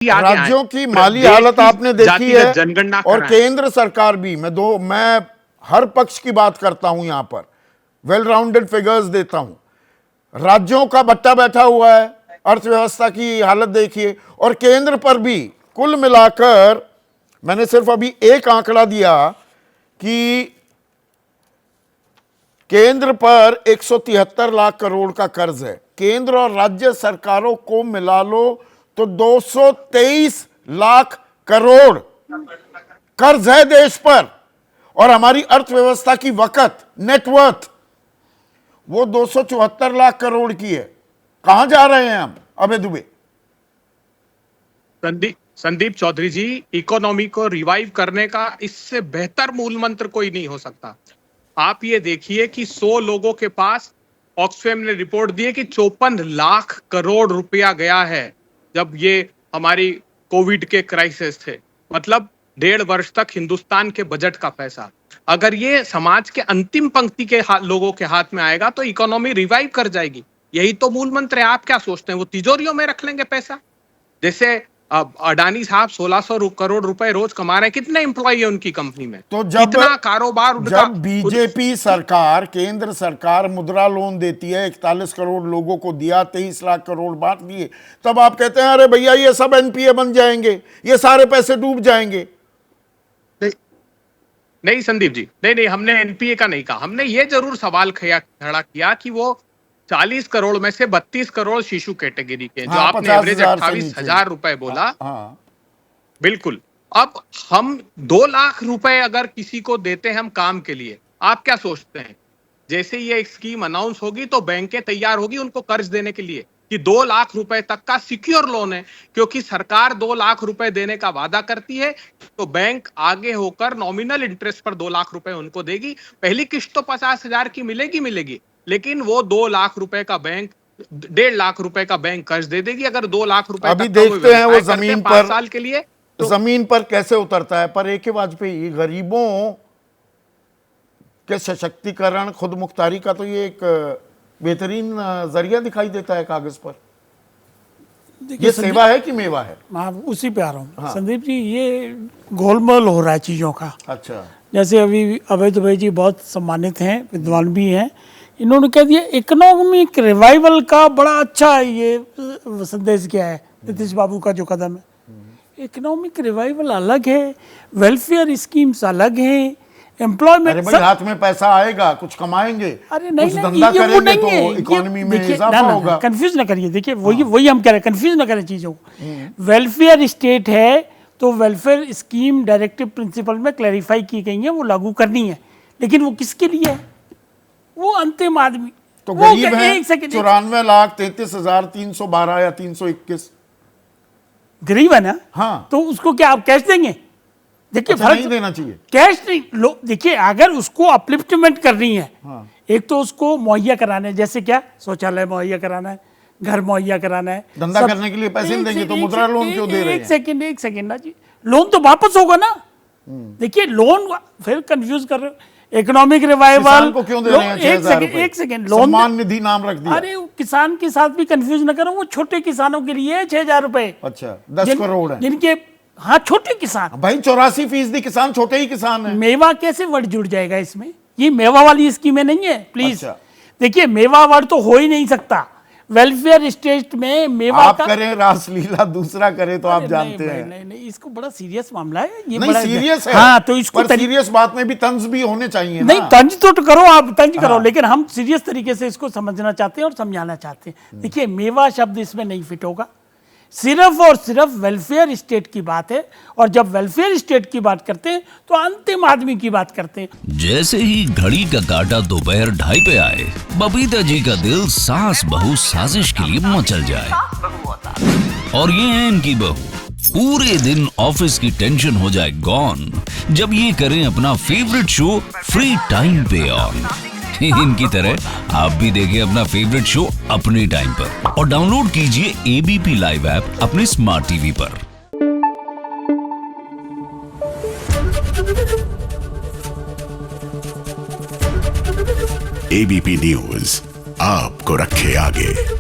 राज्यों की माली हालत आपने देखी है जनगणना और केंद्र सरकार भी। मैं हर पक्ष की बात करता हूं, यहां पर वेल राउंडेड फिगर्स देता हूं। राज्यों का बट्टा बैठा हुआ है, अर्थव्यवस्था की हालत देखिए, और केंद्र पर भी कुल मिलाकर मैंने सिर्फ अभी एक आंकड़ा दिया कि केंद्र पर 173 लाख करोड़ का कर्ज है। केंद्र और राज्य सरकारों को मिला लो तो 223 लाख करोड़ कर्ज है देश पर, और हमारी अर्थव्यवस्था की वक़्त नेटवर्थ वो 274 लाख करोड़ की है। कहां जा रहे हैं हम अबे दुबे? संदीप चौधरी जी, इकोनॉमी को रिवाइव करने का इससे बेहतर मूल मंत्र कोई नहीं हो सकता। आप ये देखिए कि 100 लोगों के पास ऑक्सफैम ने रिपोर्ट दी है कि 54 लाख करोड़ रुपया गया है जब ये हमारी कोविड के क्राइसिस थे। मतलब 1.5 वर्ष तक हिंदुस्तान के बजट का पैसा अगर ये समाज के अंतिम पंक्ति के लोगों के हाथ में आएगा तो इकोनॉमी रिवाइव कर जाएगी। यही तो मूल मंत्र है। आप क्या सोचते हैं वो तिजोरियों में रख लेंगे पैसा? जैसे अडानी साहब 1600 करोड़ रुपए रोज कमा रहे हैं, कितने एम्प्लॉय है उनकी कंपनी में? तो जब इतना कारोबार उनका, जब बीजेपी सरकार, केंद्र सरकार मुद्रा लोन देती है, 41 करोड़ लोगों को दिया, 23 लाख करोड़ बांट दिए, तब आप कहते हैं अरे भैया ये सब एनपीए बन जाएंगे, ये सारे पैसे डूब जाएंगे। नहीं संदीप जी, नहीं, हमने एनपीए का नहीं कहा। हमने ये जरूर सवाल खड़ा किया कि वो 40 करोड़ में से 32 करोड़ शिशु कैटेगरी के, जो आपने एवरेज 28,000 रुपए बोला। बिल्कुल। अब हम 2 लाख रुपए अगर किसी को देते हैं हम काम के लिए, आप क्या सोचते हैं जैसे ये स्कीम अनाउंस होगी तो बैंकें तैयार होगी उनको कर्ज देने के लिए कि 2 लाख रुपए तक का सिक्योर लोन है? क्योंकि सरकार 2 लाख रुपए देने का वादा करती है तो बैंक आगे होकर नॉमिनल इंटरेस्ट पर 2 लाख रुपए उनको देगी। पहली किस्त तो 50,000 की मिलेगी, लेकिन वो 2 लाख रुपए का बैंक 1.5 लाख रुपए का बैंक कर्ज दे देगी। अगर 2 लाख रुपए अभी देखते हैं वो जमीन पर 5 साल के लिए तो जमीन पर कैसे उतरता है। पर ए.के. वाजपेयी, गरीबों के सशक्तिकरण, खुद मुख्तारी का तो ये एक बेहतरीन जरिया दिखाई देता है कागज पर। ये सेवा है कि मेवा है? मैं उसी पे आ रहा हूँ। संदीप जी, ये गोलमाल हो रहा है चीज़ों का। अच्छा, जैसे अभी अभय दुबे जी बहुत सम्मानित हैं, विद्वान भी हैं, इन्होंने कह दिया इकोनॉमिक रिवाइवल का बड़ा अच्छा ये संदेश किया है नीतीश बाबू का जो कदम है। इकोनॉमिक रिवाइवल अलग है, वेलफेयर स्कीम्स अलग हैं, एम्प्लॉयमेंट। भाई हाथ में पैसा आएगा, कुछ कमाएंगे, अरे नहीं, कुछ धंधा करेंगे तो इकोनॉमी में इजाफा होगा। कंफ्यूज ना करिए, देखिए वही हम कह रहे हैं, कंफ्यूज ना करें चीज़ों को। वेलफेयर स्टेट है तो वेलफेयर स्कीम डायरेक्टिव प्रिंसिपल में क्लैरिफाई की गई है, वो लागू करनी है, लेकिन वो किसके लिए है? वो अंतिम आदमी तो गरीब है 94,33,312 या 321 गरीब है ना। हाँ, तो उसको क्या आप कैश देंगे? देखिए फर्क नहीं देना चाहिए, कैश नहीं। देखिए अगर उसको अपलिफ्टमेंट करनी है, एक तो उसको मुहैया कराना है, जैसे क्या शौचालय मुहैया कराना है, घर मुहैया कराना है। धंधा करने के लिए पैसे नहीं देंगे तो मुद्रा लोन क्यों दे रहे हैं? एक सेकंड ना जी, लोन तो वापस होगा ना। देखिए लोन फिर कंफ्यूज कर रहे हो। इकोनॉमिक रिवाइवल को क्यों दे रहे हैं? एक सेकंड लोन सम्मान निधि नाम रख दिया। अरे किसान के साथ भी कंफ्यूज ना करो, वो छोटे किसानों के लिए 6,000 रुपए। अच्छा, 10 करोड़ है जिनके, हाँ छोटे किसान भाई, 84% किसान छोटे ही किसान है। मेवा कैसे वर्ड जुड़ जाएगा इसमें? ये मेवा वाली स्कीमें नहीं है प्लीज। अच्छा। देखिए मेवा वर्ड तो हो ही नहीं सकता वेलफेयर स्टेट में। मेवा आप करें रासलीला, दूसरा करें तो आप जानते हैं। नहीं, इसको बड़ा सीरियस मामला है ये। नहीं, बड़ा सीरियस है। हाँ, तो इसको सीरियस बात में भी तंज भी होने चाहिए नहीं ना? तंज तो करो, आप तंज करो, लेकिन हम सीरियस तरीके से इसको समझना चाहते हैं और समझाना चाहते हैं। देखिए मेवा शब्द इसमें नहीं फिट होगा, सिर्फ और सिर्फ वेलफेयर स्टेट की बात है, और जब वेलफेयर स्टेट की बात करते हैं तो अंतिम आदमी की बात करते हैं। जैसे ही घड़ी का काटा दोपहर 2:30 पे आए, बबीता जी का दिल सास बहू साजिश के लिए मचल जाए। और ये है इनकी बहू, पूरे दिन ऑफिस की टेंशन हो जाए गॉन जब ये करें अपना फेवरेट शो फ्री टाइम पे ऑन। इनकी तरह आप भी देखें अपना फेवरेट शो अपने टाइम पर और डाउनलोड कीजिए एबीपी लाइव ऐप अपने स्मार्ट टीवी पर। एबीपी न्यूज आपको रखे आगे।